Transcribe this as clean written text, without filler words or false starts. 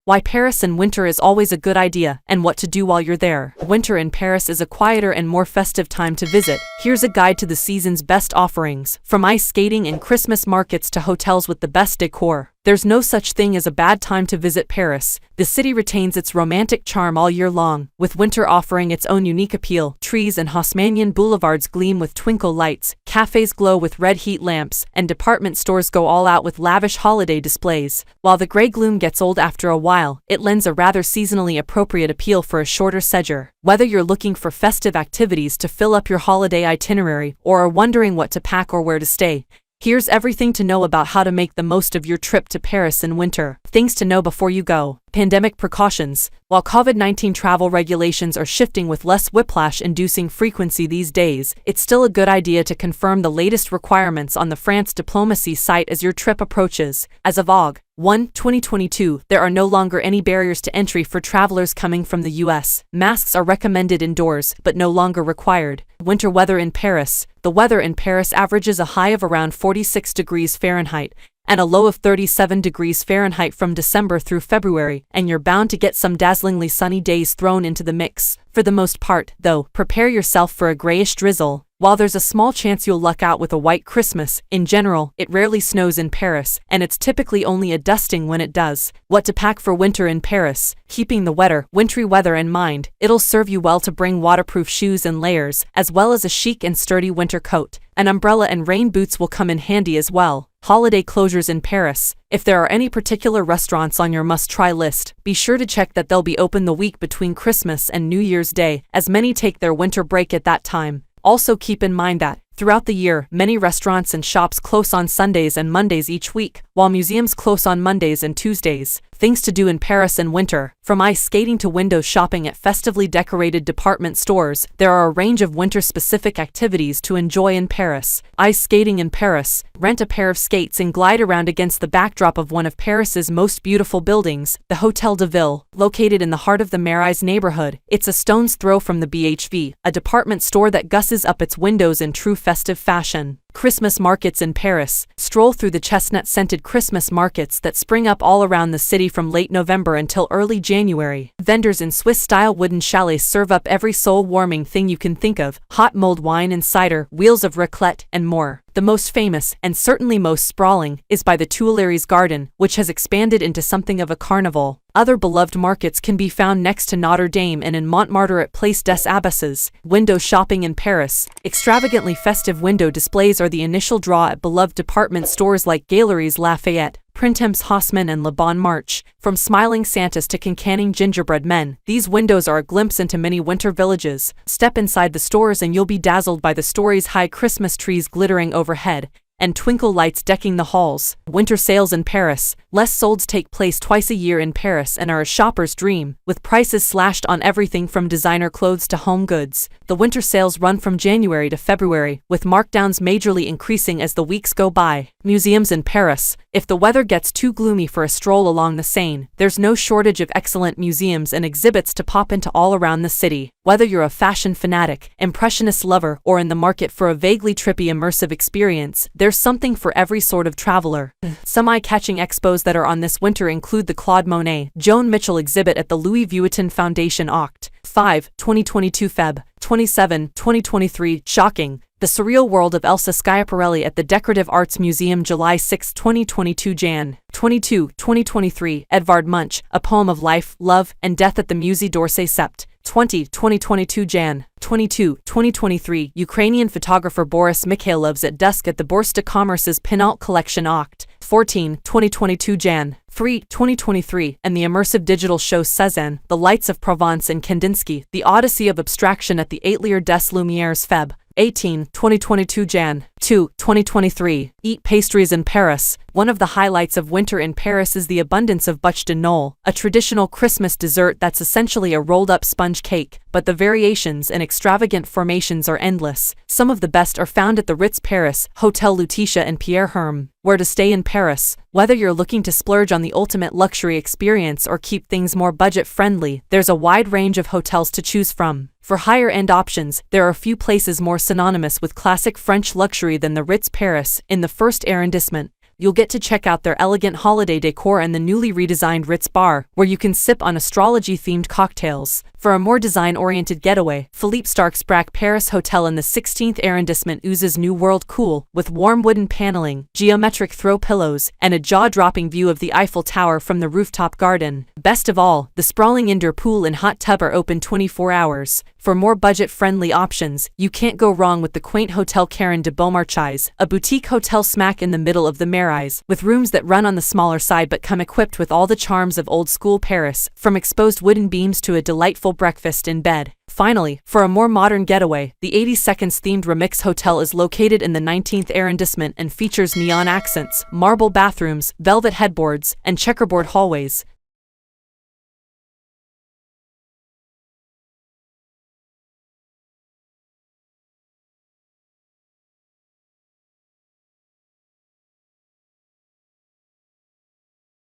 Why Paris in winter is always a good idea, and what to do while you're there. Winter in Paris is a quieter and more festive time to visit. Here's a guide to the season's best offerings. From ice skating and Christmas markets to hotels with the best decor, there's no such thing as a bad time to visit Paris. The city retains its romantic charm all year long, with winter offering its own unique appeal. Trees and Haussmannian boulevards gleam with twinkle lights, cafes glow with red heat lamps, and department stores go all out with lavish holiday displays. While the gray gloom gets old after a while, it lends a rather seasonally appropriate appeal for a shorter sojourn. Whether you're looking for festive activities to fill up your holiday itinerary or are wondering what to pack or where to stay, here's everything to know about how to make the most of your trip to Paris in winter. Things to know before you go. Pandemic precautions. While COVID-19 travel regulations are shifting with less whiplash-inducing frequency these days, it's still a good idea to confirm the latest requirements on the France Diplomacy site as your trip approaches. As of Aug. 1, 2022, there are no longer any barriers to entry for travelers coming from the US. Masks are recommended indoors, but no longer required. Winter weather in Paris. The weather in Paris averages a high of around 46 degrees Fahrenheit and a low of 37 degrees Fahrenheit from December through February, and you're bound to get some dazzlingly sunny days thrown into the mix. For the most part, though, prepare yourself for a grayish drizzle. While there's a small chance you'll luck out with a white Christmas, in general, it rarely snows in Paris, and it's typically only a dusting when it does. What to pack for winter in Paris? Keeping the wintry weather in mind, it'll serve you well to bring waterproof shoes and layers, as well as a chic and sturdy winter coat. An umbrella and rain boots will come in handy as well. Holiday closures in Paris. If there are any particular restaurants on your must-try list, be sure to check that they'll be open the week between Christmas and New Year's Day, as many take their winter break at that time. Also keep in mind that, throughout the year, many restaurants and shops close on Sundays and Mondays each week, while museums close on Mondays and Tuesdays. Things to do in Paris in winter. From ice skating to window shopping at festively decorated department stores, there are a range of winter-specific activities to enjoy in Paris. Ice skating in Paris. Rent a pair of skates and glide around against the backdrop of one of Paris's most beautiful buildings, the Hôtel de Ville, located in the heart of the Marais neighborhood. It's a stone's throw from the BHV, a department store that gusses up its windows in true festive fashion. Christmas markets in Paris. Stroll through the chestnut-scented Christmas markets that spring up all around the city from late November until early January. Vendors in Swiss-style wooden chalets serve up every soul-warming thing you can think of: hot mulled wine and cider, wheels of raclette, and more. The most famous, and certainly most sprawling, is by the Tuileries Garden, which has expanded into something of a carnival. Other beloved markets can be found next to Notre Dame and in Montmartre at Place des Abbesses. Window shopping in Paris. Extravagantly festive window displays are the initial draw at beloved department stores like Galeries Lafayette, Printemps Haussmann and Le Bon Marché. From smiling Santas to cancanning gingerbread men, these windows are a glimpse into many winter villages. Step inside the stores and you'll be dazzled by the stories high Christmas trees glittering overhead and twinkle lights decking the halls. Winter sales in Paris. Les soldes take place twice a year in Paris and are a shopper's dream, with prices slashed on everything from designer clothes to home goods. The winter sales run from January to February, with markdowns majorly increasing as the weeks go by. Museums in Paris. If the weather gets too gloomy for a stroll along the Seine, there's no shortage of excellent museums and exhibits to pop into all around the city. Whether you're a fashion fanatic, impressionist lover, or in the market for a vaguely trippy immersive experience, there's something for every sort of traveler. Some eye-catching expos that are on this winter include the Claude Monet, Joan Mitchell exhibit at the Louis Vuitton Foundation Oct. 5, 2022 Feb. 27, 2023, shocking. The Surreal World of Elsa Schiaparelli at the Decorative Arts Museum July 6, 2022 Jan. 22, 2023, Edvard Munch, A Poem of Life, Love, and Death at the Musée d'Orsay Sept. 20, 2022 Jan. 22, 2023, Ukrainian photographer Boris Mikhailov's at dusk at the Bourse de Commerce's Pinalt Collection Oct. 14, 2022 Jan. 3, 2023, and the immersive digital show Cézanne, The Lights of Provence and Kandinsky, The Odyssey of Abstraction at the Atelier des Lumières Feb. 18, 2022 Jan. 2, 2023, Eat pastries in Paris. One of the highlights of winter in Paris is the abundance of bûche de Noël, a traditional Christmas dessert that's essentially a rolled-up sponge cake, but the variations and extravagant formations are endless. Some of the best are found at the Ritz Paris, Hotel Lutetia and Pierre Hermé. Where to stay in Paris. Whether you're looking to splurge on the ultimate luxury experience or keep things more budget-friendly, there's a wide range of hotels to choose from. For higher-end options, there are few places more synonymous with classic French luxury than the Ritz Paris, in the first arrondissement. you'll get to check out their elegant holiday decor and the newly redesigned Ritz bar, where you can sip on astrology-themed cocktails. For a more design-oriented getaway, Philippe Starck's Braque Paris Hotel in the 16th arrondissement oozes New World cool, with warm wooden paneling, geometric throw pillows, and a jaw-dropping view of the Eiffel Tower from the rooftop garden. Best of all, the sprawling indoor pool and hot tub are open 24 hours. For more budget-friendly options, you can't go wrong with the quaint Hotel Caron de Beaumarchais, a boutique hotel smack in the middle of the Marais, with rooms that run on the smaller side but come equipped with all the charms of old-school Paris, from exposed wooden beams to a delightful breakfast in bed. Finally, for a more modern getaway, the 80 Seconds-themed Remix Hotel is located in the 19th arrondissement and features neon accents, marble bathrooms, velvet headboards, and checkerboard hallways.